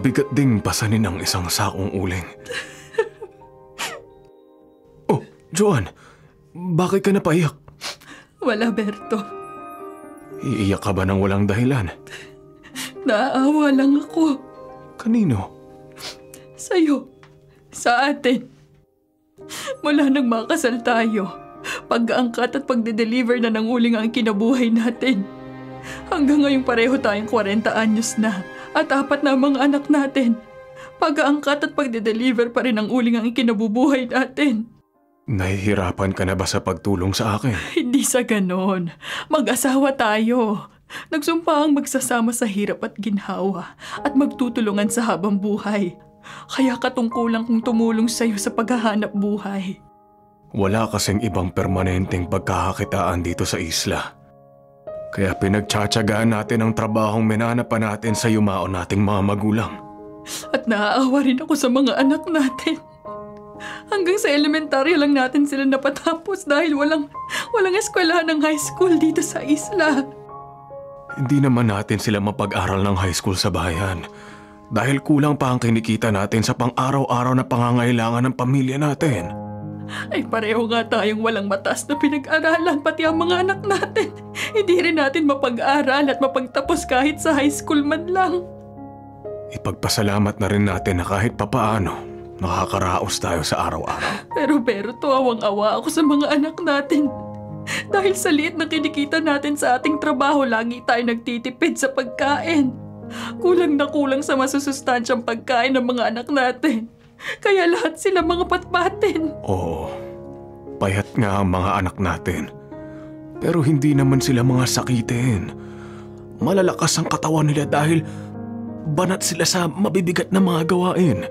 Mabigat ding pasanin ang isang sakong uling. Oh, Joanne, bakit ka napaiyak? Wala, Berto. Iiyak ka ba ng walang dahilan? Naaawa lang ako. Kanino? Sa'yo. Sa atin. Mula nang makasal tayo, pag-aangkat at pagde-deliver na ng uling ang kinabuhay natin. Hanggang ngayong pareho tayong 40 anyos na at 4 na ang mga anak natin. Pag-aangkat at pagde-deliver pa rin ang uling ang ikinabubuhay natin. Nahihirapan ka na ba sa pagtulong sa akin? Hindi sa ganon. Mag-asawa tayo. Nagsumpahang magsasama sa hirap at ginhawa at magtutulungan sa habang buhay. Kaya katungkulan kong tumulong sa'yo sa paghahanap buhay. Wala kasing ibang permanenteng pagkakakitaan dito sa isla. Kaya pinagtsatsagaan natin ang trabahong minanapan natin sa yumao nating mga magulang. At naaawa rin ako sa mga anak natin. Hanggang sa elementarya lang natin sila napatapos dahil walang eskwelahan ng high school dito sa isla. Hindi naman natin sila mapag-aral ng high school sa bayan dahil kulang pa ang kinikita natin sa pang-araw-araw na pangangailangan ng pamilya natin. Ay pareho nga tayong walang mataas na pinag-aralan pati ang mga anak natin. Hindi rin natin mapag-aral at mapagtapos kahit sa high school man lang. Ipagpasalamat na rin natin na kahit papaano nakakaraos tayo sa araw-araw. Pero tuwang-awa ako sa mga anak natin. Dahil sa liit na kinikita natin sa ating trabaho, lagi tayo nagtitipid sa pagkain. Kulang na kulang sa masusustansyang pagkain ng mga anak natin. Kaya lahat sila mga patpatin. Oo, payat nga ang mga anak natin. Pero hindi naman sila mga sakitin. Malalakas ang katawan nila dahil banat sila sa mabibigat na mga gawain.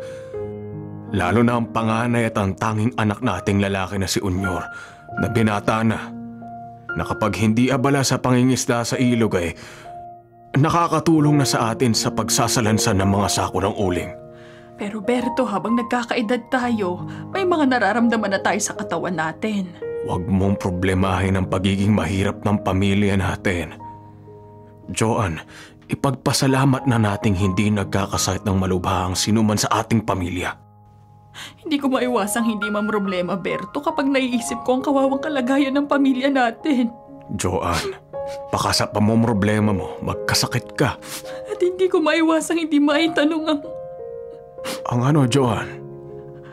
Lalo na ang panganay at ang tanging anak nating lalaki na si Unyor na binata na kapag hindi abala sa pangingisda sa ilog ay nakakatulong na sa atin sa pagsasalansan ng mga sako ng uling. Pero Berto, habang nagkakaedad tayo, may mga nararamdaman na tayo sa katawan natin. Huwag mong problemahin ang pagiging mahirap ng pamilya natin. Joanne, ipagpasalamat na nating hindi nagkakasakit ng malubha ang sinuman sa ating pamilya. Hindi ko maiwasang hindi mamroblema, Berto, kapag naiisip ko ang kawawang kalagayan ng pamilya natin. Joanne, baka sa pamomroblema mo, magkasakit ka. At hindi ko maiwasang hindi maitanong ang ano, Joanne?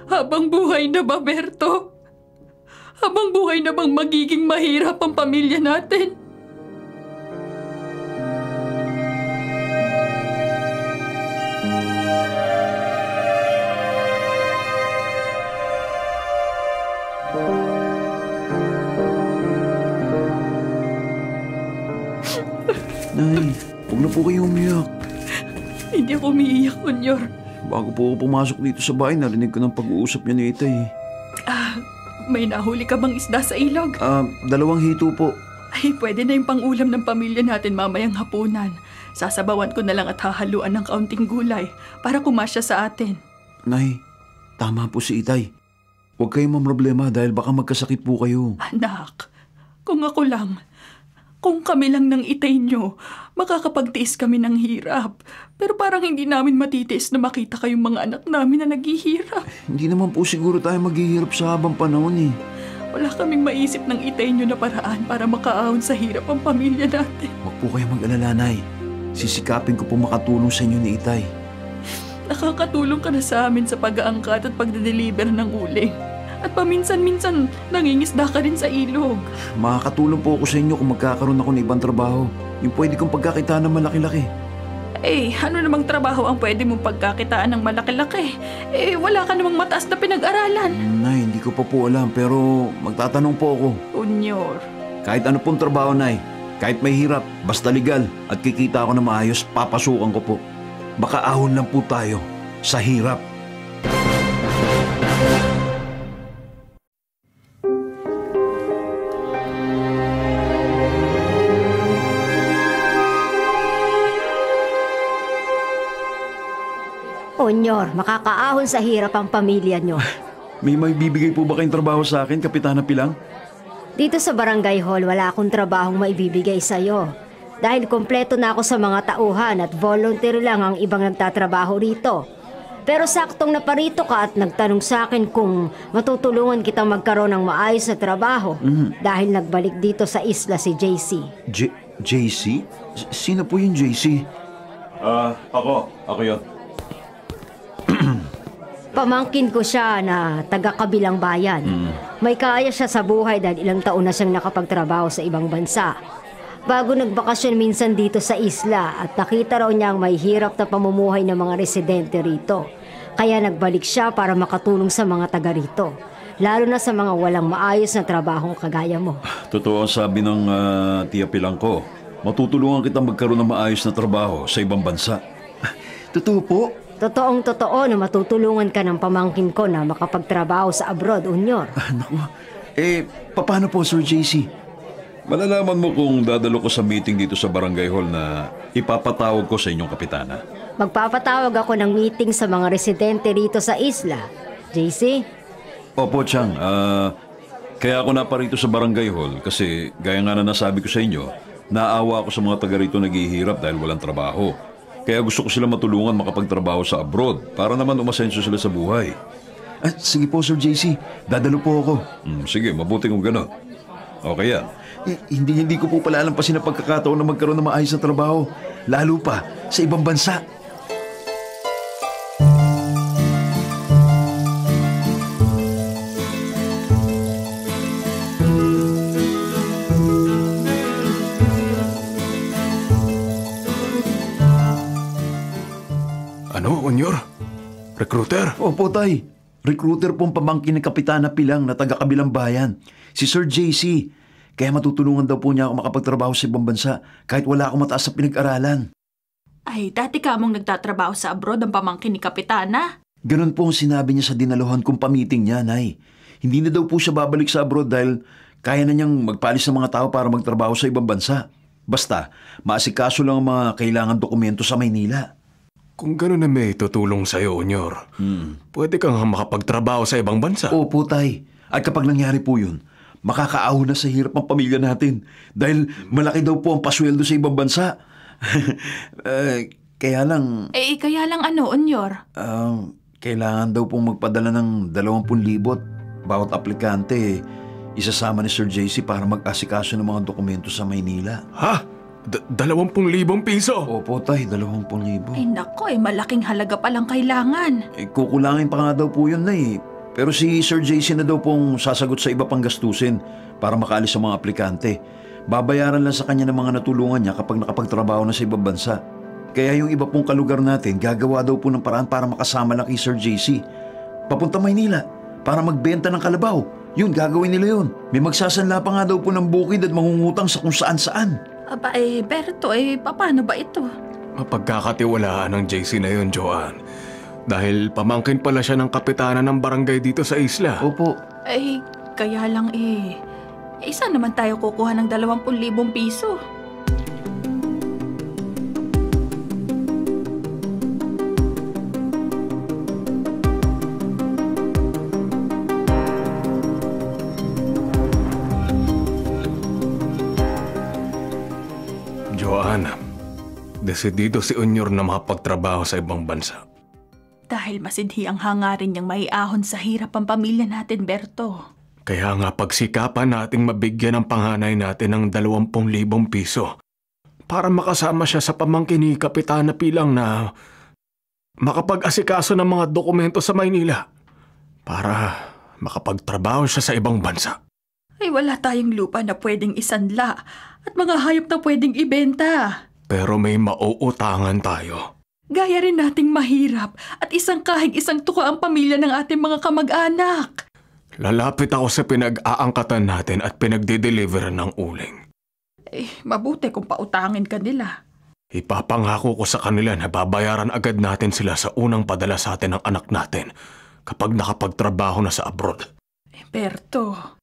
Habang buhay na ba, Berto? Habang buhay na bang magiging mahirap ang pamilya natin? Nay, huwag na po kayo umiyak. Hindi ako umiiyak, Unyor. Bago po ako pumasok dito sa bahay, narinig ko ng pag-uusap niya ni Itay. May nahuli ka bang isda sa ilog? 2 hito po. Ay, pwede na yung pang-ulam ng pamilya natin mamayang hapunan. Sasabawan ko na lang at hahaluan ng kaunting gulay para kumasya sa atin. Nay, tama po si Itay. Huwag kayong mamroblema dahil baka magkasakit po kayo. Anak, kung ako lang, kung kami lang ng Itay nyo, makakapagtiis kami ng hirap. Pero parang hindi namin matitiis na makita kayong mga anak namin na naghihirap. Hindi naman po siguro tayo maghihirap sa habang panahon eh. Wala kaming maisip ng Itay nyo na paraan para makaahon sa hirap ang pamilya natin. Huwag po kayong mag-alala, Nay. Sisikapin ko po makatulong sa inyo ni Itay. Nakakatulong ka na sa amin sa pag-aangkat at pagde-deliver ng uling. At paminsan-minsan, nangingisda ka rin sa ilog. Makakatulong po ako sa inyo kung magkakaroon ako ng ibang trabaho. Yung pwede kong pagkakitaan ng malaki-laki. Ano namang trabaho ang pwede mong pagkakitaan ng malaki-laki? Wala ka namang mataas na pinag-aralan. Nay, hindi ko pa po alam pero magtatanong po ako. Unyor. Kahit ano pong trabaho, Nay. Kahit may hirap, basta legal at kikita ako na maayos, papasukan ko po. Baka ahon lang po tayo sa hirap. Unyor, makakaahon sa hirap ang pamilya nyo. May maibibigay po ba kayong trabaho sa akin, Kapitana Pilang? Dito sa barangay hall, wala akong trabahong maibibigay sa'yo. Dahil kompleto na ako sa mga tauhan at volunteer lang ang ibang nagtatrabaho rito. Pero saktong naparito ka at nagtanong sa akin kung matutulungan kitang magkaroon ng maayos na trabaho dahil nagbalik dito sa isla si JC. JC? Sino po yung JC? Ako yun. Pamangkin ko siya na taga-kabilang bayan. May kaya siya sa buhay dahil ilang taon na siyang nakapagtrabaho sa ibang bansa. Bago nagbakasyon minsan dito sa isla at nakita raw niya ang may hirap na pamumuhay ng mga residente rito. Kaya nagbalik siya para makatulong sa mga taga rito. Lalo na sa mga walang maayos na trabahong kagaya mo. Totoo ang sabi ng tiya Pilang ko. Matutulungan kitang magkaroon ng maayos na trabaho sa ibang bansa. Totoo po? Totoong-totoo na matutulungan ka ng pamangkin ko na makapagtrabaho sa abroad, Unyor. Naku, paano po, Sir JC? Malalaman mo kung dadalo ko sa meeting dito sa barangay hall na ipapatawag ko sa inyong kapitana. Magpapatawag ako ng meeting sa mga residente rito sa isla. JC? Opo, Chang. Kaya ako naparito sa barangay hall kasi gaya nga na nasabi ko sa inyo, naawa ako sa mga taga rito naghihirap dahil walang trabaho. Kaya gusto ko sila matulungan makapagtrabaho sa abroad para naman umasenso sila sa buhay. Sige po, Sir JC. Dadalo po ako. Sige, mabuti kung gano'n. Okay yan. Hindi ko po pala alampasin ang pagkakataon na magkaroon ng maayos na trabaho. Lalo pa sa ibang bansa. Ano, Unyor? Recruiter? Opo, tay. Recruiter pong pamangkin ng Kapitana Pilang na taga-kabilang bayan. Si Sir JC. Kaya matutulungan daw po niya ako makapagtrabaho sa ibang bansa kahit wala akong mataas na pinag-aralan. Ay, dati ka mong nagtatrabaho sa abroad ang pamangkin ni Kapitana. Ganun po ang sinabi niya sa dinaluhan kong pamiting niya, Nay. Hindi na daw po siya babalik sa abroad dahil kaya na niyang magpalis ng mga tao para magtrabaho sa ibang bansa. Basta, maasikaso lang ang mga kailangan dokumento sa Maynila. Kung gano'n na may tutulong sa'yo, Unyor, pwede kang makapagtrabaho sa ibang bansa. Opo, tay. At kapag nangyari po yun, makakaahon na sa hirap ang pamilya natin dahil malaki daw po ang pasweldo sa ibang bansa. Kaya lang... Kaya lang ano, Unyor? Kailangan daw pong magpadala ng 20,000 bawat aplikante. Isasama ni Sir JC para mag-asikaso ng mga dokumento sa Maynila. Ha? 20,000 piso? Opo, tay. 20,000. Ay nako, malaking halaga palang kailangan. Kukulangin pa nga daw po yun, Nay. Pero si Sir JC na daw pong sasagot sa iba pang gastusin para makaalis sa mga aplikante. Babayaran lang sa kanya ng mga natulungan niya kapag nakapagtrabaho na sa ibang bansa. Kaya yung iba pong kalugar natin, gagawa daw po ng paraan para makasama lang kay Sir JC. Papunta Maynila para magbenta ng kalabaw. Yun, gagawin nila yun. May magsasanla pa nga daw po ng bukid at mangungutang sa kung saan-saan. Aba Berto, paano ba ito? Mapagkakatiwalaan ng JC na yun, Joanne. Dahil pamangkin pala siya ng kapitana ng barangay dito sa isla. Opo. Kaya lang saan naman tayo kukuha ng 20,000 piso? Joanne, desidido si Unyor na makapagtrabaho sa ibang bansa. Dahil masidhi ang hangarin niyang maiahon sa hirap ang pamilya natin, Berto. Kaya nga pagsikapan nating mabigyan ng panganay natin ng 20,000 piso para makasama siya sa pamangkin ni Kapitana Pilang na makapag-asikaso ng mga dokumento sa Maynila para makapagtrabaho siya sa ibang bansa. Wala tayong lupa na pwedeng isanla at mga hayop na pwedeng ibenta. Pero may mauutangan tayo. Gaya rin nating mahirap at isang kahig isang tuka ang pamilya ng ating mga kamag-anak. Lalapit ako sa pinag-aangkatan natin at pinagde-deliveran ng uling. Mabuti kung pautangin ka nila. Ipapangako ko sa kanila na babayaran agad natin sila sa unang padala sa atin ng anak natin kapag nakapagtrabaho na sa abroad. Berto.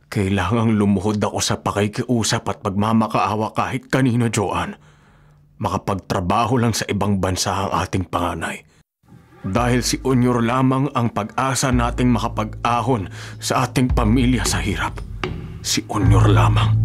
Kailangang lumuhod ako sa pakikiusap at pagmamakaawa kahit kanino, Joanne. Makapagtrabaho lang sa ibang bansa ang ating panganay. Dahil si Unyor lamang ang pag-asa nating makapag-ahon sa ating pamilya sa hirap. Si Unyor lamang.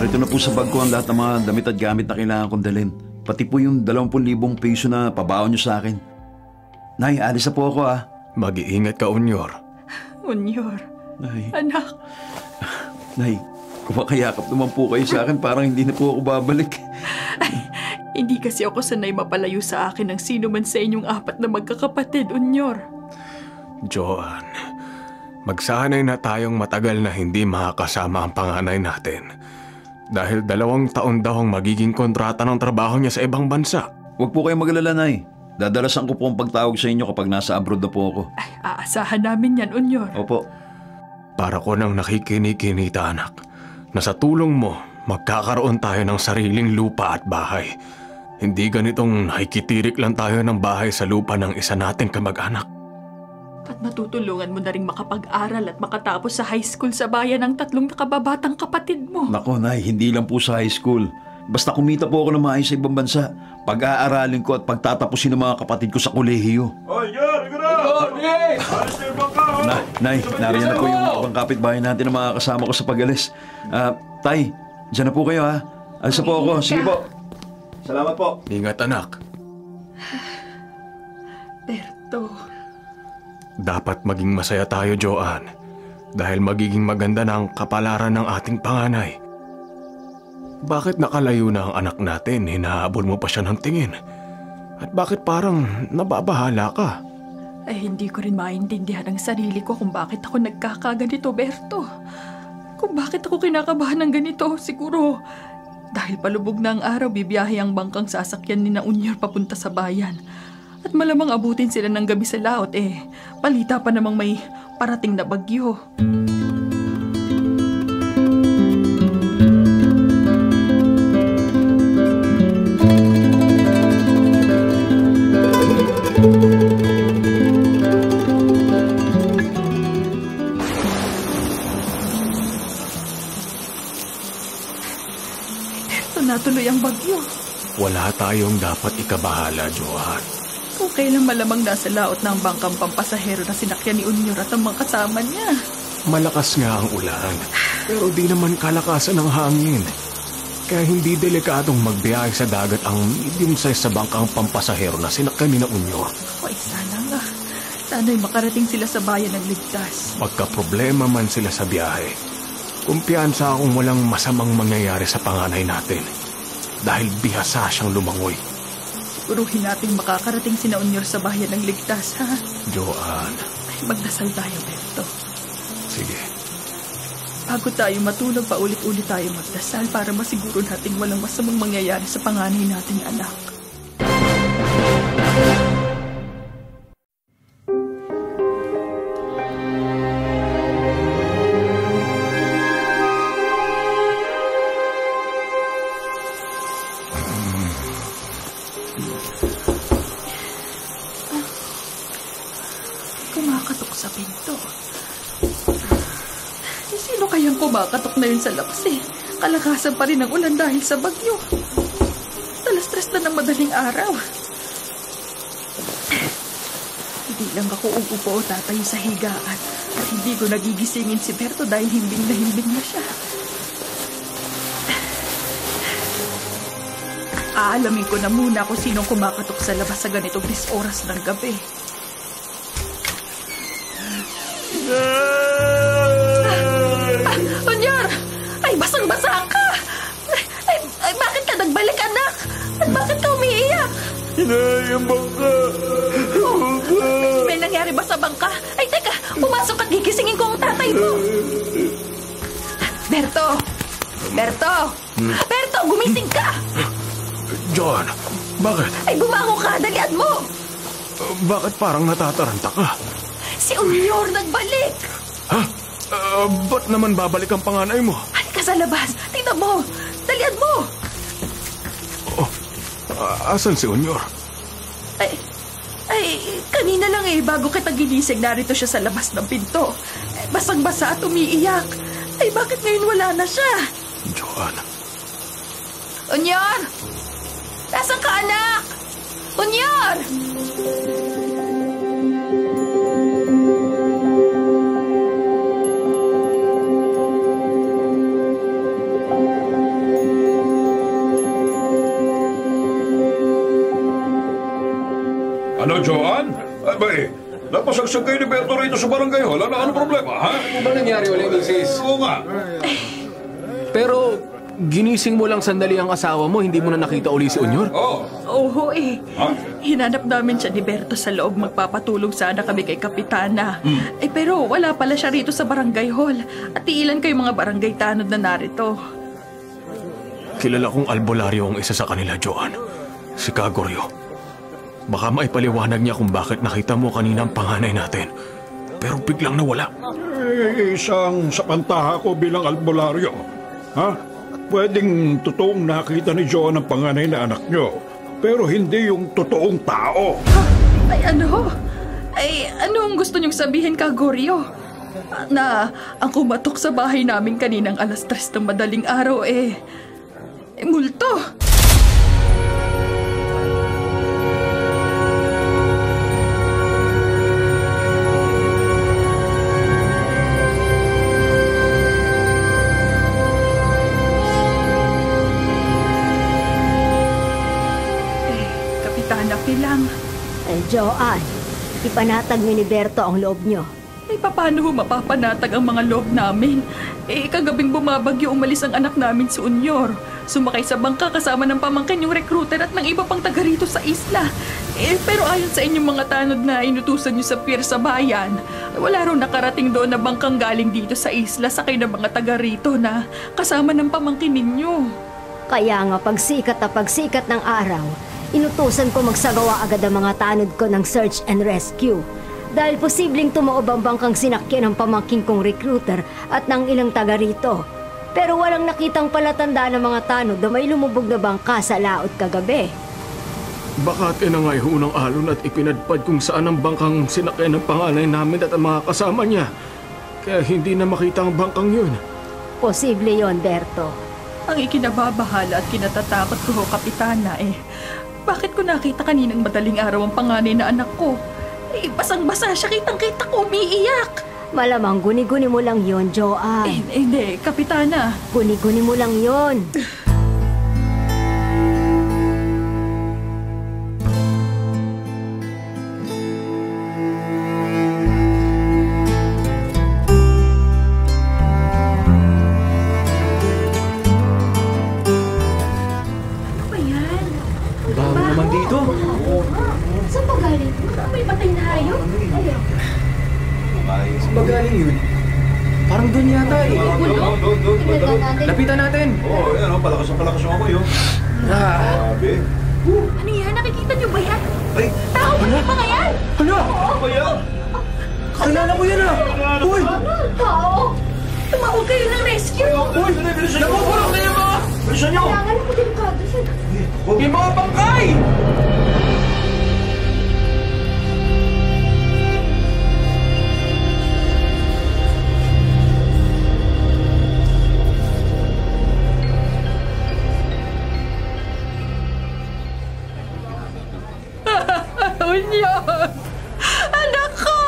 narito na po sa bag ko ang lahat ng mga damit at gamit na kailangan kong dalhin. Pati po yung 20,000 piso na pabaon niyo sa akin. Nay, alis na po ako ah. Mag-iingat ka, Unyor. Unyor, Nay, anak, Nay, kumakayakap naman po kayo sa akin, parang hindi na po ako babalik. hindi kasi ako sanay mapalayo sa akin ng sino man sa inyong 4 na magkakapatid, Unyor. Joan, magsanay na tayong matagal na hindi makakasama ang panganay natin. Dahil 2 taon daw ang magiging kontrata ng trabaho niya sa ibang bansa. Huwag po kayong magalala, Nay. Dadalasan ko po ang pagtawag sa inyo kapag nasa abroad na po ako. Ay, aasahan namin yan, Unyor. Opo. Para ko nang nakikinikinita, anak, na sa tulong mo, magkakaroon tayo ng sariling lupa at bahay. Hindi ganitong nakikitirik lang tayo ng bahay sa lupa ng isa nating kamag-anak. At matutulungan mo na rin makapag-aral at makatapos sa high school sa bayan ng 3 nakababatang kapatid mo. Nako, Nay, hindi lang po sa high school. Basta kumita po ako ng maayos sa ibang bansa. Pag-aaralin ko at pagtatapusin ng mga kapatid ko sa kolehiyo. Nay, nariyan na po yung mga kapitbahay natin na mga kasama ko sa pag-alis. Tay, dyan na po kayo ha. Alis na po ako. Sige po. Salamat po. Ingat, anak. Berto, Dapat maging masaya tayo, Joan. Dahil magiging maganda na ang kapalaran ng ating panganay. Bakit nakalayo na ang anak natin, hinahabol mo pa siya ng tingin? At bakit parang nababahala ka? ay hindi ko rin maintindihan ang sarili ko kung bakit ako nagkakaganito, Berto. Kung bakit ako kinakabahan ng ganito, siguro dahil palubog na ang araw, bibiyahe ang bangkang sasakyan ni na Unyor papunta sa bayan. At malamang abutin sila ng gabi sa laot balita pa namang may parating na bagyo. Natuloy ang bagyo. Wala tayong dapat ikabahala, Joan. Kung kailan malamang nasa laot ng bangkang pampasahero na sinakyan ni Unyor at ang mga kasama niya. Malakas nga ang ulan, pero di naman kalakasan ng hangin. Kaya hindi delikadong magbiyahe sa dagat ang medium size sa bangkang pampasahero na sinakyan ni na Unyor. Ay, sana nga. Sana'y makarating sila sa bayan ng ligtas. Pagka problema man sila sa biyahe, kumpiyansa akong walang masamang mangyayari sa panganay natin. Dahil bihasa siyang lumangoy. Siguruhin natin makakarating si na Unyor sa bayan ng ligtas, ha? Joan. Ay, magdasal tayo, Berto. Sige. Bago tayo matulog, paulit-ulit tayo magdasal para masiguro natin walang masamang mangyayari sa panganay nating anak. Kumakatok sa pinto. Sino kayang kumakatok na yun sa labas Kalakasan pa rin ang ulan dahil sa bagyo. Alas-tres na ng madaling araw. Hindi lang ako uupo o tatayo sa higaan at hindi ko nagigisingin si Berto dahil himbing na siya. Aalamin ko na muna kung sinong kumakatok sa labas sa ganitong oras ng gabi. Unyor! Ay, basang-basa ka! Ay, bakit ka nagbalik, anak? At bakit ka umiiyak? Yung bangka! May nangyari ba sa bangka? Ay, teka! Pumasok at gigisingin ko ang tatay mo! Berto! Berto! Berto, gumising ka! Joan, bakit? Ay, bumangon ka! Dalian mo! Bakit parang natataranta ka? Si Unyor nagbalik! Ha? Ba't naman babalik ang panganay mo? Halika sa labas! Tingnan mo! Dalian mo! Asan si Unyor? Ay, kanina lang bago kita ginising, narito siya sa labas ng pinto. Basang-basa at umiiyak. Ay, bakit ngayon wala na siya? Joan. Unyor! Nasaan ka, anak? Unyor! ba eh? Napasagsag kayo ni Berto rito sa barangay hall. Ano problema, ha? Ano ba nangyari ulit, Mrs.? Oo nga. Pero ginising mo lang sandali ang asawa mo, hindi mo na nakita uli si Onyor? Oo. Oo eh. Ha? Hinanap namin siya ni Berto sa loob. Magpapatulong sana kami kay Kapitana. Pero wala pala siya rito sa barangay hall. At iilan kayo mga barangay tanod na narito. Kilala kong albularyo ang isa sa kanila, Joan. Si Kagoryo. Baka maipaliwanag niya kung bakit nakita mo kanina ang panganay natin. Pero biglang nawala. Isang sa pantaha ko bilang albularyo. Ha? Pwedeng totoong nakita ni Joan ang panganay na anak nyo, pero hindi yung totoong tao. Ay ano? Ay ano ang gusto niyong sabihin, Kagoryo? Na ang kumatok sa bahay namin kaninang 3:00 ng madaling araw multo. Kapitana Pilang. Joan, ipanatag ni Berto ang loob nyo. Paano mapapanatag ang mga loob namin? Kagabing bumabagyo umalis ang anak namin si Onyor. Sumakay sa bangka kasama ng pamangkin yung recruiter at ng iba pang taga rito sa isla. Pero ayon sa inyong mga tanod na inutusan nyo sa pier sa bayan, wala raw nakarating doon na bangkang galing dito sa isla sakay ng mga taga rito na kasama ng pamangkin ninyo. Kaya nga pagsikat ng araw, inutusan ko magsagawa agad ang mga tanod ko ng search and rescue. Dahil posibleng tumaob ang bangkang sinakyan ng pamangking kong recruiter at ng ilang taga rito. Pero walang nakitang palatandaan ng mga tanod na may lumubog na bangka sa laot kagabi. Baka tinangay ho ng alon at ipinadpad kung saan ang bangkang sinakyan ng panganay namin at ang mga kasama niya. Kaya hindi na makita ang bangkang yun. Posible yon, Berto. Ang ikinababahala at kinatatakot ko ho, Kapitana, bakit ko nakita kaninang madaling araw ang panganay na anak ko? Basang-basa siya, kitang-kita ko umiiyak. Malamang guni-guni mo lang yon, Joan. Hindi, Kapitana. Guni-guni mo lang yon. Ano ba yan? Bago naman dito. Saan ba galing? May patay na hayop? Saan ba galing yun? Parang doon yata eh. Doon. Lapitan natin. Oo, yan o. Palakas ang amoy o. Grabe. Ano yan? Nakikita niyo ba yan? Ay! Tao ba yung mga yan? Hala! Ano ba yan? Kakilala ko yan ah! Uy! Tao! Tumawag kayo ng rescue! Uy! Bilisan nyo! Napupulong na yung mga... Bilisan nyo! Kailangan ko delikado yan. Yung mga bangkay! Onyor! Anak ko!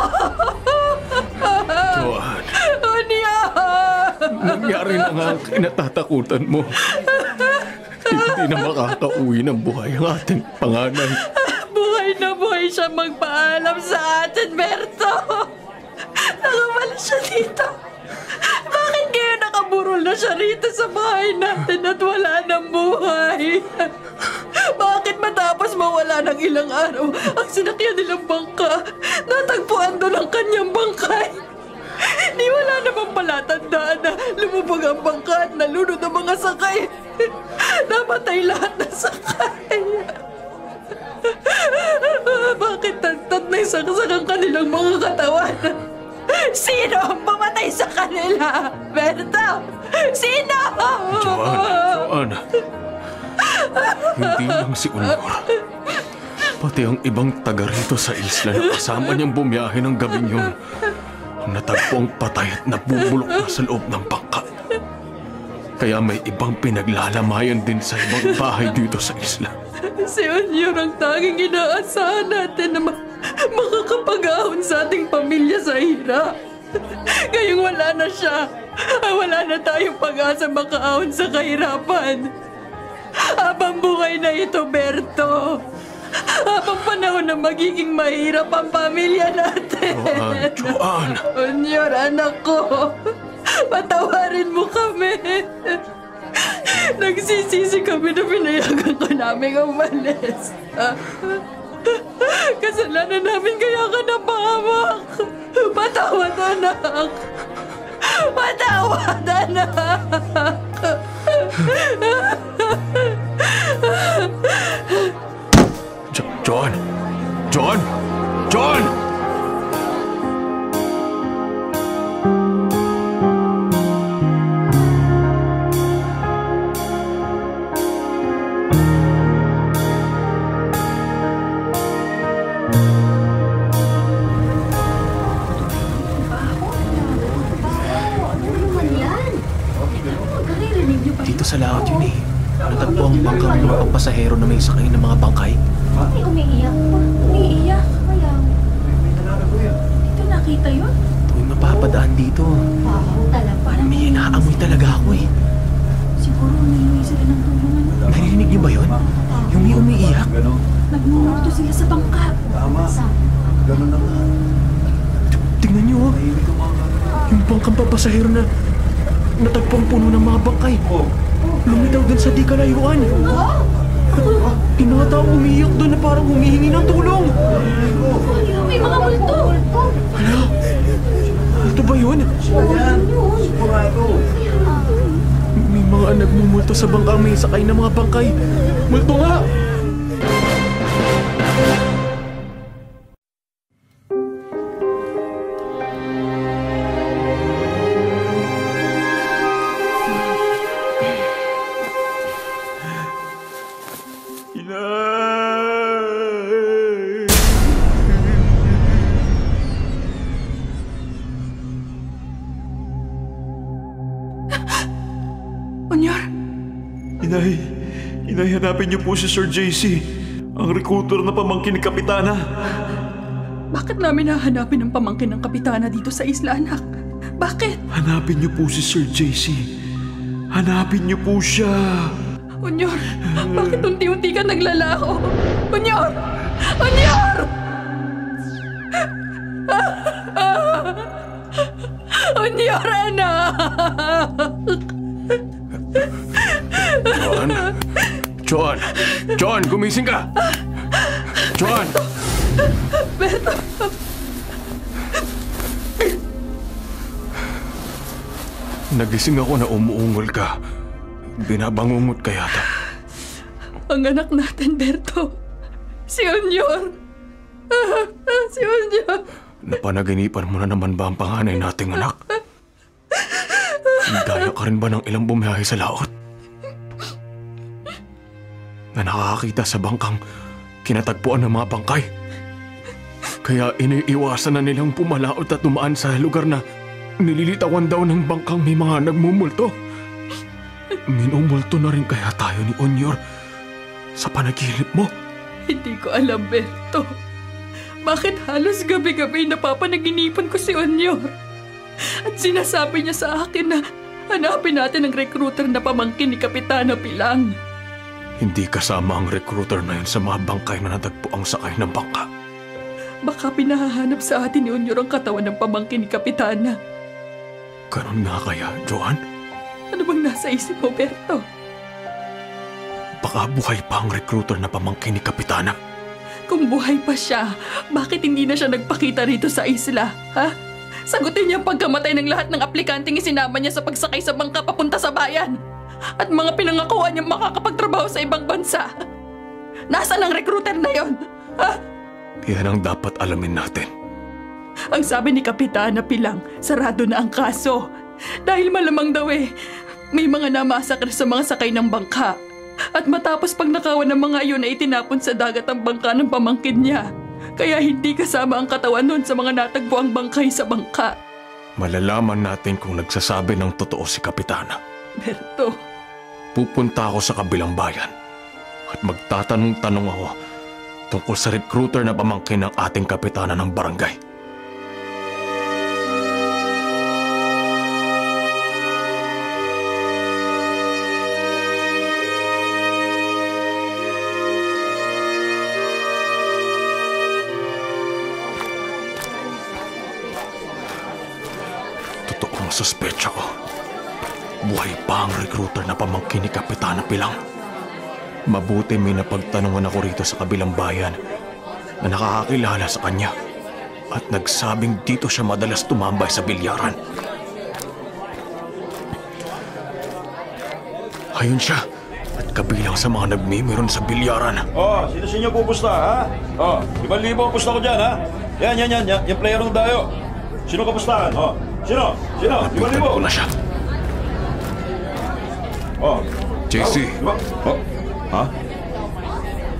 Joan, Onyor! nangyari na nga ang kinatatakutan mo. Hindi na makakauwi ng buhay ang ating panganay. Buhay na buhay siya magpaalam sa atin, Berto! Nakamalis siya dito. Bakit ngayon nakaburol na siya rito sa bahay natin at wala ng buhay? Bakit matapos mawala ng ilang araw ang sinakyan nilang bangka, natagpuan doon ang kanyang bangkay? Di wala namang palatandaan na lumubog ang bangka at nalunod ang mga sakay. Namatay lahat ng sakay. Bakit tantat na isaksak ang kanilang mga katawan? Sino ang pumatay sa kanila? Berto! Sino? Joan. Hindi lang si Onyor. Pati ang ibang taga rito sa isla na kasama niyang bumiyahe ng gabing yun. Natagpo ang patay at nabubulok na sa loob ng bangka. Kaya may ibang pinaglalamayan din sa ibang bahay dito sa isla. Si Onyor ang tanging inaasahan natin na makakapag-ahon sa ating pamilya sa hirap. Ngayong wala na siya, wala na tayong pag-asa makaahon sa kahirapan. Habang buhay na ito, Berto, Habang panahon na magiging mahirap ang pamilya natin. Joan! Onyor, anak ko. Patawarin mo kami. Nagsisisi kami na pinayagan ka namin umalis. Kasalanan namin kaya ka napahamak. Patawad, anak. Patawad, anak. Joan! Joan! Joan! Dito sa laot yun eh. Natagpo ang bangkang ng mga pasahero na may sakay ng mga bangkay. Ay, umiiyak pa. Umiiyak. Kaya, dito nakita yun? Tuwing mapapadaan dito, Parang may inaamoy talaga ako eh. siguro umiiyak sila ng tulungan. Narinig niyo ba yun? Yung may umiiyak? Nagmumulto sila sa bangka. Tingnan niyo oh. Yung bangkang papasahero na natagpo ang puno ng mga bangkay. Lumitaw dun sa di kalayuan. Yung mga tao umiiyak doon na parang humihingi ng tulong. May mga multo. Hala, ito ba yun? May mga nagmumulto sa bangkang may sakay ng mga bangkay. Multo nga! Onyor, Inay, hanapin niyo po si Sir JC, ang recruiter na pamangkin ni Kapitana. bakit namin hahanapin ang pamangkin ng kapitana dito sa isla, anak? Bakit? Hanapin niyo po si Sir JC. Hanapin niyo po siya. Onyor, bakit unti-unti ka naglalaho? Onyor! Onyor! Onyor, anak! Joan? Joan! Joan, gumising ka! Joan! Nagising ako na umuungol ka. Binabangungot ka yata. Ang anak natin, Berto. Si Onyor. Si Onyor. Napanaginipan mo na naman ba ang panganay nating anak? Gaya ka rin ba ng ilang bumiyahe sa laot? Na nakakakita sa bangkang kinatagpuan ng mga bangkay. Kaya iniiwasan na nilang pumalaot at tumaan sa lugar na nililitawan daw ng bangkang may mga nagmumulto. Minumulto na rin kaya tayo ni Onyor sa panaginip mo? Hindi ko alam, Berto. Bakit halos gabi-gabi napapanaginipan ko si Onyor? At sinasabi niya sa akin na hanapin natin ang recruiter na pamangkin ni Kapitana Pilang. Hindi kasama ang recruiter na yun sa mga bangkay na natagpo ang sakay ng bangka. Baka pinahahanap sa atin ni Onyor ang katawan ng pamangkin ni Kapitana. Ganon nga kaya, Joan? Ano bang nasa isip mo, Berto? Baka buhay pa ang recruiter na pamangkin ni Kapitana. Kung buhay pa siya, bakit hindi na siya nagpakita rito sa isla, ha? Sagutin niya ang pagkamatay ng lahat ng aplikanteng isinama niya sa pagsakay sa bangka papunta sa bayan. At mga pinangakuan niyang makakapagtrabaho sa ibang bansa. Nasaan ang recruiter na yon? Ha? Yan ang dapat alamin natin. Ang sabi ni Kapitana Pilang, sarado na ang kaso. Dahil malamang daw may mga namasakre sa mga sakay ng bangka. At matapos pagnakawan ng mga iyon ay itinapon sa dagat ang bangka ng pamangkin niya. Kaya hindi kasama ang katawan nun sa mga natagpo ang bangkay sa bangka. Malalaman natin kung nagsasabi ng totoo si Kapitana. Berto, Pupunta ako sa kabilang bayan at magtatanong-tanong ako tungkol sa recruiter na pamangkin ng ating kapitana ng barangay. ang suspecha ko. Buhay pa ang recruiter na pamangkin ni Kapitana Pilang. Mabuti may napagtanungan ako rito sa kabilang bayan na nakakakilala sa kanya at nagsabing dito siya madalas tumambay sa bilyaran. Ayun siya at kabilang sa mga nagmimiron sa bilyaran. Sino sa inyo pupusta, ha? 5,000 ang pusta ko dyan, ha? Yan. Yung player ng dayo. Sino kapustahan? Sino? Lapitan ko na siya. JC. Ha?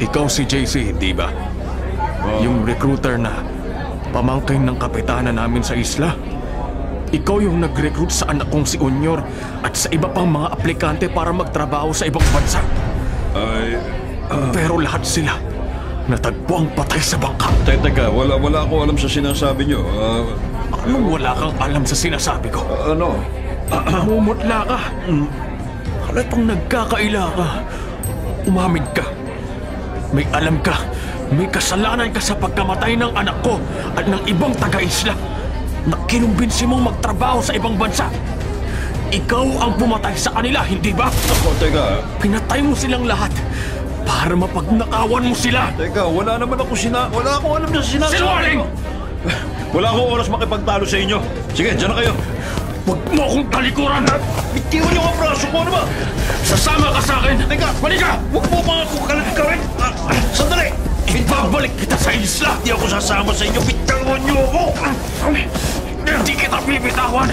Ikaw si JC, di ba? Yung recruiter na pamangkin ng kapitana namin sa isla. Ikaw yung nag-recruit sa anak kong si Unyor at sa iba pang mga aplikante para magtrabaho sa ibang bansa. Pero lahat sila natagpuang patay sa bangka. Teka, wala akong alam sa sinasabi nyo. Anong wala kang alam sa sinasabi ko? Ano? Mumutla ka. Halatang nagkakaila ka. Umamid ka. May alam ka. May kasalanan ka sa pagkamatay ng anak ko at ng ibang taga-isla na kinumbinsi mong magtrabaho sa ibang bansa. Ikaw ang pumatay sa kanila, hindi ba? Teka. Pinatay mo silang lahat para mapagnakawan mo sila. Teka, wala akong alam sa sinasabi. Sinungaling! Wala akong oras makipagtalo sa inyo. Sige, dyan na kayo. Huwag mo akong talikuran! Bitiwan niyo ang braso ko, ano ba? Sasama ka sa akin! Teka, balik ka! Huwag mo pa ako gawin! Sandali! Ibabalik kita sa isla! Hindi ako sasama sa inyo. Bitawan niyo ako! Hindi kita bibitawan!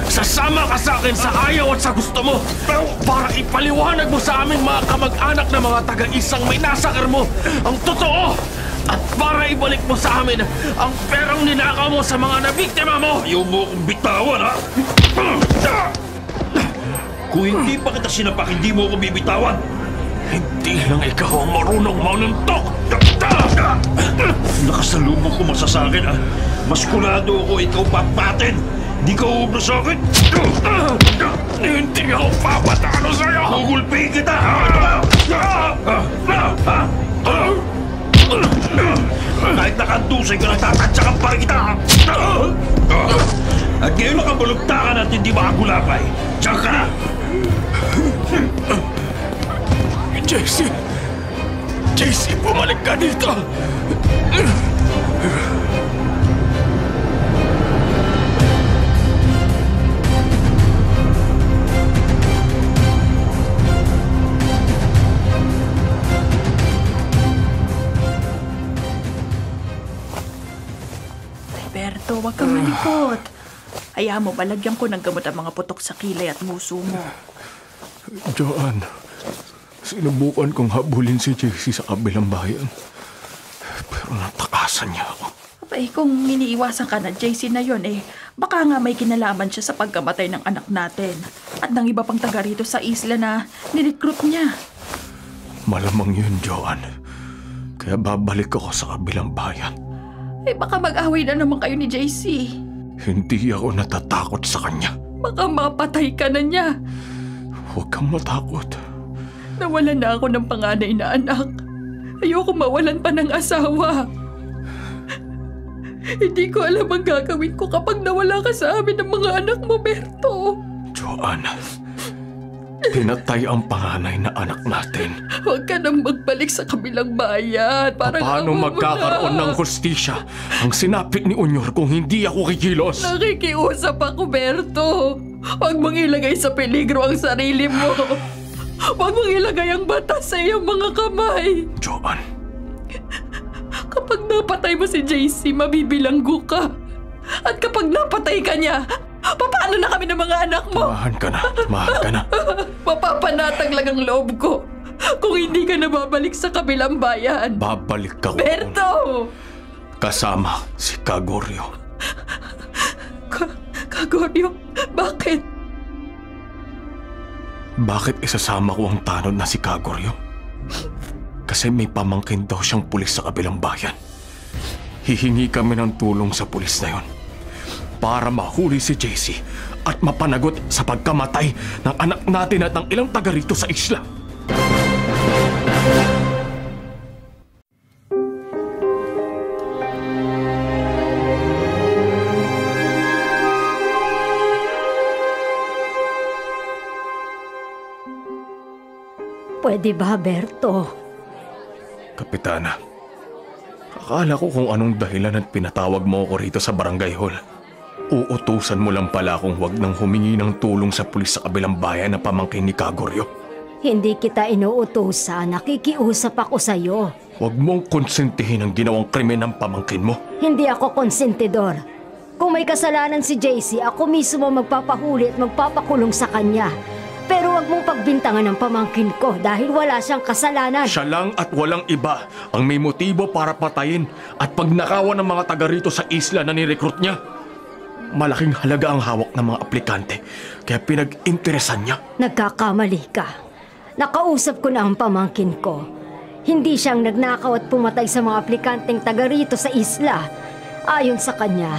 Sasama ka sa akin sa ayaw at sa gusto mo para ipaliwanag mo sa aming mga kamag-anak na mga taga-isang may nasakar mo ang totoo! At para ibalik mo sa amin ang perang ninakaw mo sa mga nabiktima mo! Ayaw mo akong bitawan, ha? Kung hindi pa kita sinapak, hindi mo ako bibitawan. Hindi lang ikaw ang marunong manuntok! Nakasalubong ko sa akin, ha? Maskulado ako, ikaw papatin! Hindi ka uubra sa akin! Hindi ako papatalo sa'yo! Gugulpihin kita! Kahit nakandusay ka, nagtatansyakan pa rin kita! At ngayon nakabalugtakan at hindi makagulapay. Diyan ka na! JC, bumalik ka dito! Berto, huwag kang malikot. Hayaan mo, balagyan ko ng gamot ang mga putok sa kilay at muso mo. Joanne, sinubukan kong habulin si JC sa kabilang bayan. Pero natakasan niya ako. Abay, kung iniiwasan ka na JC na yon, baka nga may kinalaman siya sa pagkamatay ng anak natin. At ng iba pang taga rito sa isla na nirecruit niya. Malamang yun, Joanne. Kaya babalik ako sa kabilang bayan. Baka mag-away na naman kayo ni JC. Hindi ako natatakot sa kanya. Baka mapatay ka na niya. Huwag kang matakot. Nawalan na ako ng panganay na anak. Ayoko mawalan pa ng asawa. Hindi ko alam ang gagawin ko kapag nawala ka sa amin ng mga anak mo, Berto. Joanne, pinatay ang panganay na anak natin. Huwag ka nang magbalik sa kabilang bayan. Paano magkakaroon ng hustisya ang sinapit ni Unyor kung hindi ako kikilos? Nakikiusap ako, Berto. Huwag mong ilagay sa peligro ang sarili mo. Huwag mong ilagay ang batas sa iyong mga kamay. Joanne. Kapag napatay mo si JC, mabibilanggo ka. At kapag napatay ka niya, paano na kami ng mga anak mo? Mahan ka na. Mapapanatag lang ang loob ko kung hindi ka na babalik sa kabilang bayan. Babalik ka. Berto! Kasama si Kagoryo. Kagoryo? Bakit? Bakit isasama ko ang tanod na si Kagoryo? Kasi may pamangkin daw siyang pulis sa kabilang bayan. Hihingi kami ng tulong sa pulis na yon para mahuli si JC at mapanagot sa pagkamatay ng anak natin at ng ilang taga rito sa isla. Pwede ba, Berto? Kapitana, akala ko kung anong dahilan at pinatawag mo ako rito sa barangay hall. Uutusan mo lang pala kung huwag nang humingi ng tulong sa pulis sa kabilang bayan na pamangkin ni Kagoryo. Hindi kita inuutusan. Nakikiusap ako sa'yo. Huwag mong konsentihin ang ginawang krimen ng pamangkin mo. Hindi ako konsentidor. Kung may kasalanan si JC, ako mismo magpapahuli at magpapakulong sa kanya. Pero huwag mong pagbintangan ng pamangkin ko dahil wala siyang kasalanan. Siya lang at walang iba ang may motibo para patayin at pagnakawan ng mga taga rito sa isla na nirecruit niya. Malaking halaga ang hawak ng mga aplikante, kaya pinag-interesan niya. Nagkakamali ka. Nakausap ko na ang pamangkin ko. Hindi siyang nagnakaw at pumatay sa mga aplikanteng taga rito sa isla. Ayon sa kanya,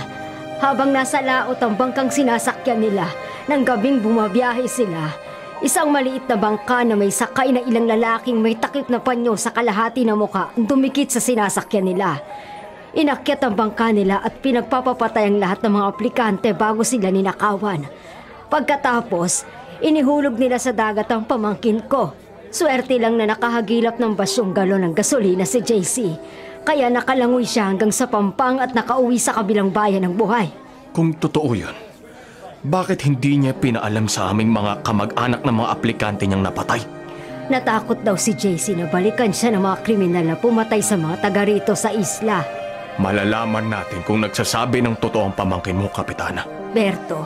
habang nasa laot ang bangkang sinasakyan nila, nang gabing bumabiyahe sila, isang maliit na bangka na may sakay na ilang lalaking may takip na panyo sa kalahati ng muka dumikit sa sinasakyan nila. Inakyat ang bangka nila at pinagpapapatay ang lahat ng mga aplikante bago sila ninakawan. Pagkatapos, inihulog nila sa dagat ang pamangkin ko. Swerte lang na nakahagilap ng basyong galon ng gasolina si JC. Kaya nakalangoy siya hanggang sa Pampang at nakauwi sa kabilang bayan ng buhay. Kung totoo yun, bakit hindi niya pinaalam sa aming mga kamag-anak ng mga aplikante niyang napatay? Natakot daw si JC na balikan siya ng mga kriminal na pumatay sa mga taga rito sa isla. Malalaman natin kung nagsasabi ng totoo ang pamangkin mo, Kapitana. Berto,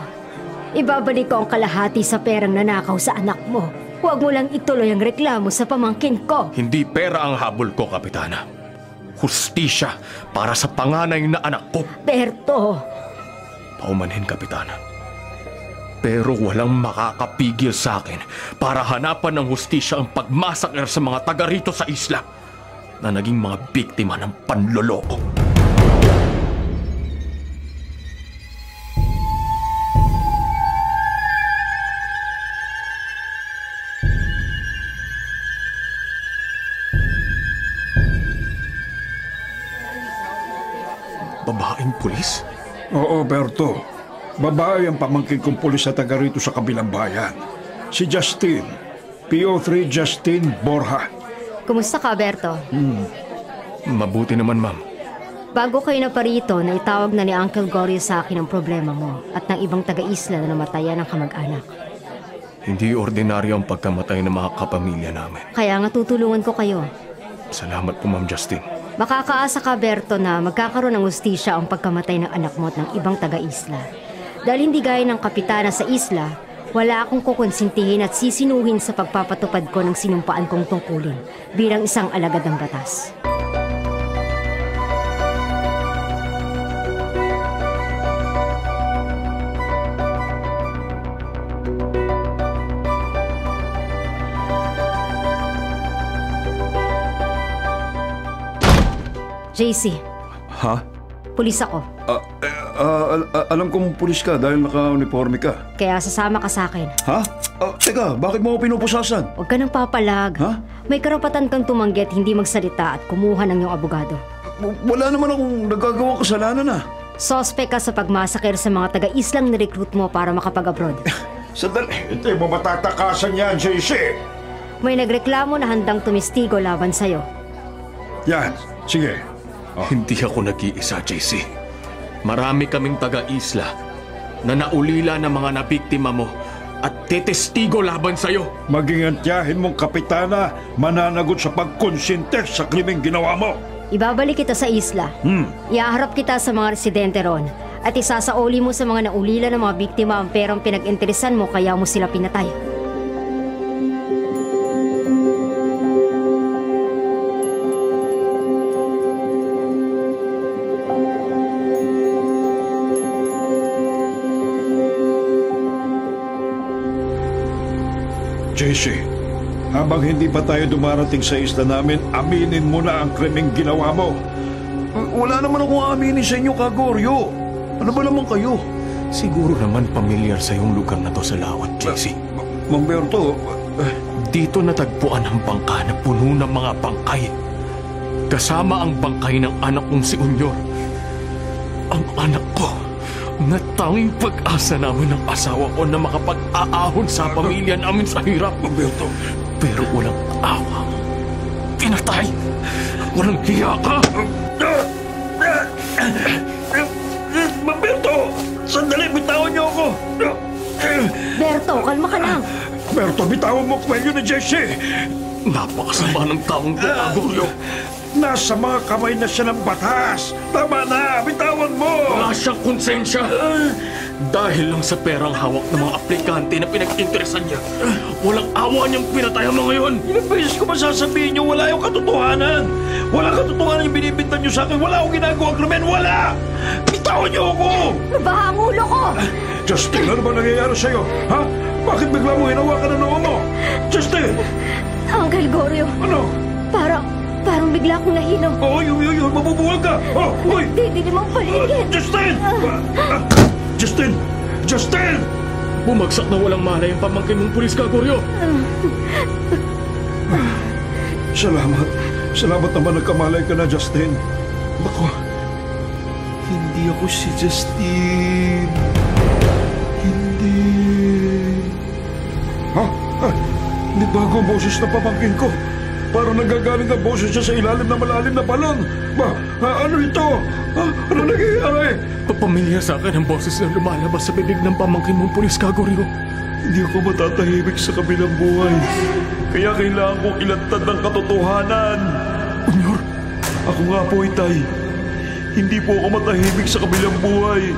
ibabalik ko ang kalahati sa perang nanakaw sa anak mo. Huwag mo lang ituloy ang reklamo sa pamangkin ko. Hindi pera ang habol ko, Kapitana. Hustisya para sa panganay na anak ko. Berto! Paumanhin, Kapitana. Pero walang makakapigil sa akin para hanapan ng hustisya ang pagmasakir sa mga taga rito sa isla na naging mga biktima ng panloloko. Babaeng pulis? Oo, Berto. Babae ang pamangkin kong pulis sa taga rito sa kabilang bayan. Si Justin. PO3 Justin Borja. Kumusta ka, Berto? Mabuti naman, ma'am. Bago kayo na parito, naitawag na ni Uncle Goryo sa akin ang problema mo at ng ibang taga-isla na namatayan ng kamag-anak. Hindi ordinaryo ang pagkamatay ng mga kapamilya namin. Kaya nga tutulungan ko kayo. Salamat po, Ma'am Justin. Makakaasa ka, Berto, na magkakaroon ng hustisya ang pagkamatay ng anak mo at ng ibang taga-isla. Dahil hindi gaya ng kapitana sa isla, wala akong kukonsintihin at sisinuhin sa pagpapatupad ko ng sinumpaan kong tungkulin bilang isang alagad ng batas. JC. Ha? Pulis ako. Alam kong pulis ka dahil naka-uniforme ka. Kaya sasama ka sa akin. Ha? Teka, bakit mo ako pinupusasan? Huwag ka nang papalag. Ha? May karapatan kang tumanggi at hindi magsalita at kumuha ng iyong abogado. Wala naman akong nagagawang kasalanan ah. Sospek ka sa pagmasakir sa mga taga-islang nirecruit mo para makapag-abroad. Sandali, hindi mo matatakasan yan, JC. May nagreklamo na handang tumistigo laban sa'yo. Yan, sige. Hindi ako nag-iisa, JC. Marami kaming taga-isla na naulila ng mga nabiktima mo at tetestigo laban sa'yo. Maging antyahin mong kapitana, mananagot sa pagkonsinte sa krimeng ginawa mo. Ibabalik kita sa isla. Iaharap kita sa mga residente ron at isasauli mo sa mga naulila ng mga biktima ang perang pinag-interesan mo kaya mo sila pinatay. JC, habang hindi pa tayo dumarating sa isla namin, aminin mo na ang krimeng ginawa mo. Wala naman akong aaminin sa inyo, Kagoryo. Ano ba naman kayo? Siguro naman pamilyar sa yung lugar na to sa lawat, JC. Mamberto, Dito natagpuan ang bangka na puno ng mga bangkay. Kasama ang bangkay ng anak kong si Unyor. Ang anak ko na tanging pag-asa namin ng asawa ko na makapag-aahon sa pamilya namin sa hirap. Umberto, Pero walang awa. Pinatay! Walang hiya ka! Umberto! Sandali, bitawan niyo ako! Berto, kalma ka lang. Umberto, bitawan mo kwelyo ni Jessie! Napakasama ng taong to, Gregorio. Nasa mga kamay na siya ng batas! Tama na! Bitawan mo! Wala siyang konsensya. Dahil lang sa perang hawak ng mga aplikante na pinag-interesan niya, walang awa niyang pinatay ang mga yun. Ilang beses ko ba sasabihin niyo wala yung katotohanan? Wala katotohanan yung binibintan niyo sa akin. Wala akong ginagawa, Carmen. Wala! Bitawan niyo ako! Nabaha ang ulo ko. Justin, ano ba nangyayari sa'yo? Ha? Bakit bigla mo hinawakan ang noo mo? Justin! Uncle Gorio, Ano? parang bigla akong nahinom. Oy, mabubuwal ka! Oh, oy! Nagdidilim ang paligid. Justin! Justin! Justin! Bumagsak na walang malay ang pamangkin mong pulis, Gregorio. Salamat. Salamat naman nagkamalay ka na, Justin. Bako, hindi ako si Justin. Hindi. Ha? May bago ang boses na pamangkin ko. Parang nagagaling ang boses niya sa ilalim na malalim na balon. Ano ito? Ano nangyayari? Papamilya sa akin ang boses na lumalabas sa bibig ng pamangkin mong pulis, Gregorio. Hindi ako matatahimik sa kabilang buhay. Kaya kailangan kong ilantad ng katotohanan. Unyor, Ako nga po, Itay. Hindi po ako matahimik sa kabilang buhay.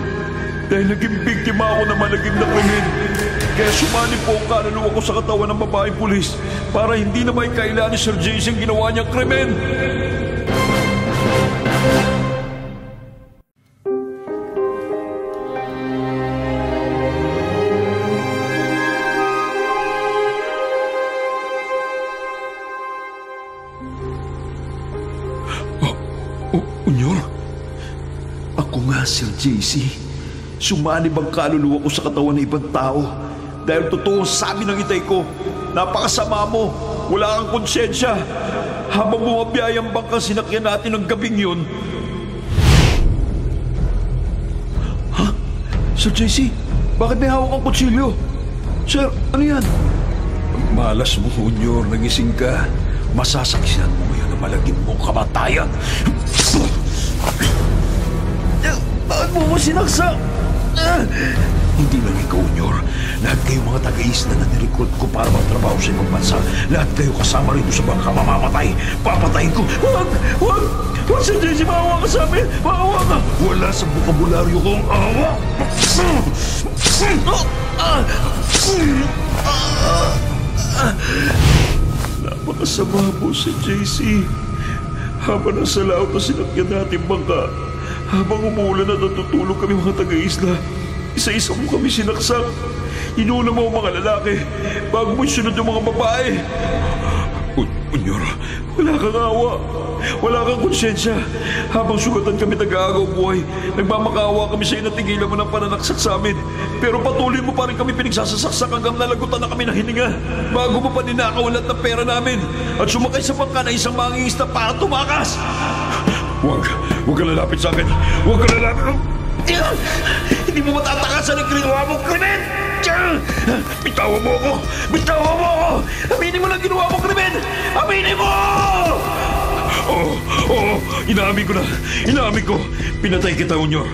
Dahil naging biktima ako ng malagim na krimen. Kaya sumali po ang kaluluwa ko sa katawan ng babaeng pulis para hindi na may kailan ni Sir Jason ginawa niyang krimen. Unyor? Ako nga, Sir JC. Sumanib ang kaluluwa ko sa katawan ng ibang tao. Dahil totoo sabi ng itay ko, napakasama mo, wala kang konsensya. Habang bumabiyay ang bangkang sinakyan natin ng gabing yun. Ha? Sir JC, bakit may hawak ang kutsilyo? Sir, ano yan? Malas mo, Unyor, nagising ka. Masasaksihan mo ngayon ang malagim mong kamatayan. Bakit mo sinaksak? Hindi lang ikaw, Unyor. Lahat kayo mga taga-isla na nirecruit ko para magtrabaho sa ibang bansa. Lahat kayo kasama rito sa bangka mamamatay. Papatayin ko. Huwag! Huwag! Huwag, Sir Jesse! Maawa ka sa amin! Maawa ka! Wala sa bukabularyo kong awa! Napakasama mo, Sir JC. Habang nasa laot na sinakyan natin bangka, habang umuulan at natutulog kami mga taga-isla, isa-isa mo kami sinaksak. Inuna mo ang mga lalaki bago mo isunod yung mga babae. Unyor, wala kang awa. Wala kang konsensya. Habang sugatan kami nag-aagaw buhay, nagmamakaawa kami sa'yo na tigilan mo ng pananaksak sa amin. Pero patuloy mo pa rin kami pinagsasasaksak hanggang nalagutan na kami ng hininga. Bago mo pa ninakaw lahat ng pera namin at sumakay sa bangka na isang mangingista para tumakas. Huwag ka lalapit sa akin. Huwag ka lalapit. Hindi mo matatakasan ang ginawa mong krimen! Bitawan mo ako! Bitawan mo ako! Aminin mo lang ginawa mong krimen! Aminin mo! Oo, inaamin ko na. Inaamin ko. Pinatay kita, Unyor.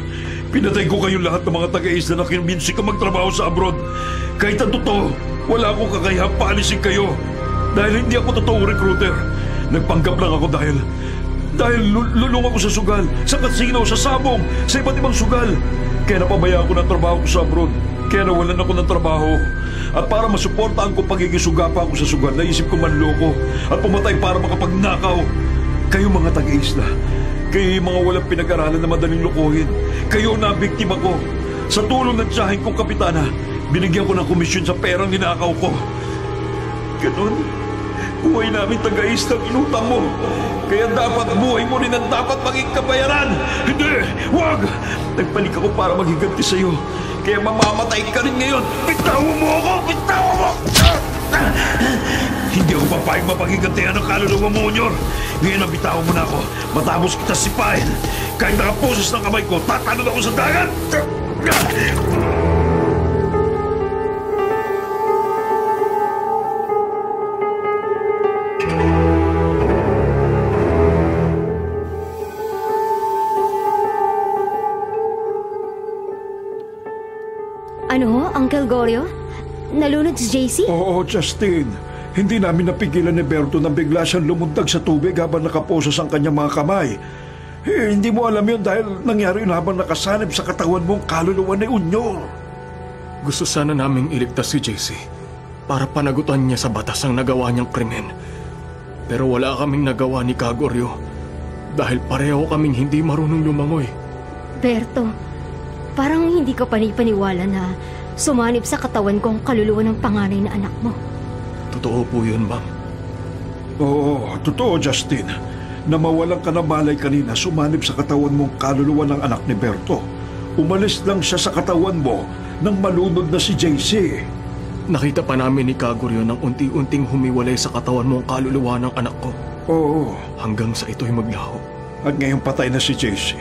Pinatay ko kayong lahat ng mga taga-isla na kinumbinsi ka magtrabaho sa abroad. Kahit ang totoo, wala akong kakayahang paalisin kayo. Dahil hindi ako totoong recruiter. Nagpanggap lang ako dahil lulong ako sa sugal, sa kasino, sa sabong, sa iba't ibang sugal. Kaya napabayaan ko ng trabaho ko sa abroad. Kaya nawalan ako ng trabaho. At para masuportaan ko pagiging sugapa ako sa sugal, naisip ko manloko at pumatay para makapagnakaw. Kayo mga taga-isla, kayo yung mga walang pinag-aralan na madaling lokohin. Kayo na biktima ko. Sa tulong ng tiyahin kong kapitana, binigyan ko ng komisyon sa perang ninakaw ko. Ganon, buhay namin taga-isla ang inutang mo. Kaya dapat buhay mo rin ang dapat maging kabayaran. Hindi! Huwag! Nagpanik ako para maghiganti sa'yo. Kaya mamamatay ka rin ngayon. Bitawan mo ako! Bitawan mo! Hindi ako papayag mapaghigantihan ang kaluluwa mo, Unyor. Ngayon nabitawan mo na ako. Matapos kita sipahin. Kahit nakaposes ng kamay ko, tatalon ako sa dagat! Ano, Uncle Goryo? Nalunod si JC? Oo, Justin. Hindi namin napigilan ni Berto na bigla siyang lumundag sa tubig habang nakaposas ang kanyang mga kamay. Hindi mo alam yun dahil nangyari yun habang nakasanib sa katawan mong kaluluwa ni Unyor. Gusto sana naming iligtas si JC para panagutan niya sa batas ang nagawa niyang krimen. Pero wala kaming nagawa ni Kagoryo dahil pareho kaming hindi marunong lumangoy. Berto, parang hindi ka panipaniwala na sumanib sa katawan ko ang kaluluwa ng panganay na anak mo. Totoo po yun, ma'am. Oo, totoo, Justin. Na mawalan ka na malay kanina, sumanib sa katawan mong kaluluwa ng anak ni Berto. Umalis lang siya sa katawan mo nang malunod na si JC. Nakita pa namin ni Kagoryo nang unti-unting humiwalay sa katawan mo ang kaluluwa ng anak ko. Oo. Hanggang sa ito'y maglaho. At ngayong patay na si JC.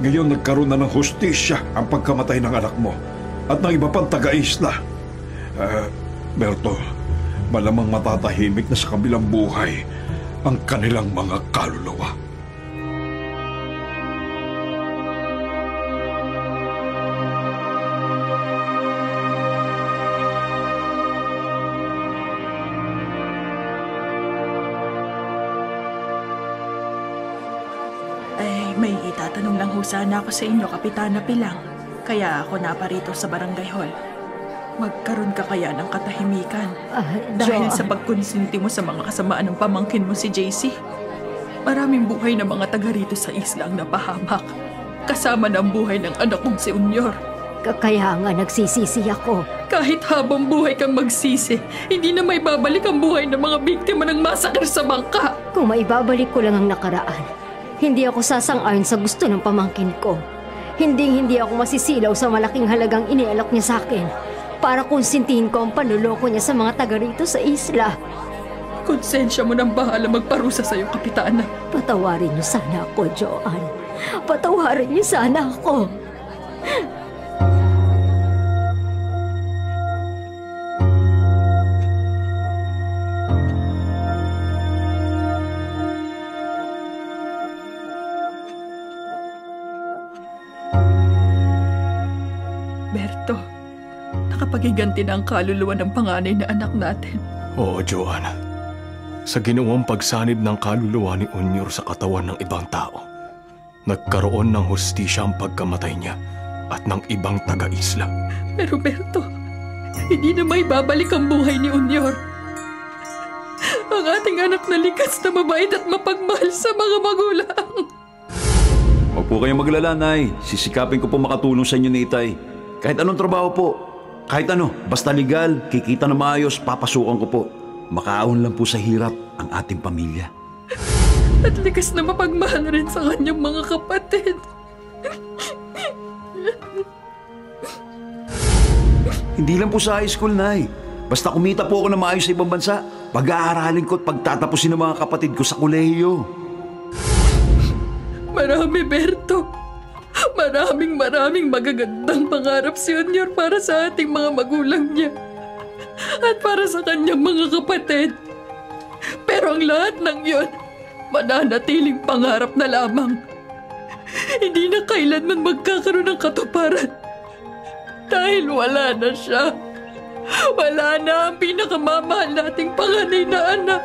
Ngayon nagkaroon na ng hustisya ang pagkamatay ng anak mo at ng iba pang taga-isla. Berto, malamang matatahimik na sa kabilang buhay ang kanilang mga kaluluwa. May itatanong lang ho sana ako sa inyo, Kapitana Pilang. Kaya ako naparito sa barangay hall. Magkaroon ka kaya ng katahimikan dahil sa pagkonsinti mo sa mga kasamaan ng pamangkin mo si JC. Maraming buhay na mga taga rito sa isla ang napahamak. Kasama ng buhay ng anak kong si Unyor. Kaya nga nagsisisi ako. Kahit habang buhay kang magsisi, hindi na may babalik ang buhay ng mga biktima ng massacre sa bangka. Kung maibabalik ko lang ang nakaraan, hindi ako sasang-ayon sa gusto ng pamangkin ko. Hindi ako masisilaw sa malaking halagang inialok niya sa akin para konsintihin ko ang panluloko niya sa mga taga rito sa isla. Konsensya mo nang bahala magparusa sa'yo, Kapitana. Patawarin niyo sana ako, Joan. Patawarin niyo sana ako. Berto, nakapaghiganti na ang kaluluwa ng panganay na anak natin. Oo, Joanna. Sa ginawang pagsanib ng kaluluwa ni Unyor sa katawan ng ibang tao, nagkaroon ng hustisya ang pagkamatay niya at ng ibang taga-isla. Pero Berto, hindi na may babalik ang buhay ni Unyor. Ang ating anak na likas na mabait at mapagmahal sa mga magulang. Huwag po kayong maglala, Nay. Sisikapin ko po makatulong sa inyo ni Itay. Kahit anong trabaho po. Kahit ano, basta legal, kikita na maayos, papasukan ko po. Makaahon lang po sa hirap ang ating pamilya. At likas na mapagmahal rin sa kanyang mga kapatid. Hindi lang po sa high school, Nay. Basta kumita po ako na maayos sa ibang bansa, pag-aaralin ko at pagtatapusin ng mga kapatid ko sa kolehiyo. Marami, Berto. Maraming magagandang pangarap si Unyor para sa ating mga magulang niya at para sa kanyang mga kapatid. Pero ang lahat ng yun, mananatiling pangarap na lamang. Hindi na kailanman magkakaroon ng katuparan dahil wala na siya. Wala na ang pinakamamahal nating panganay na anak.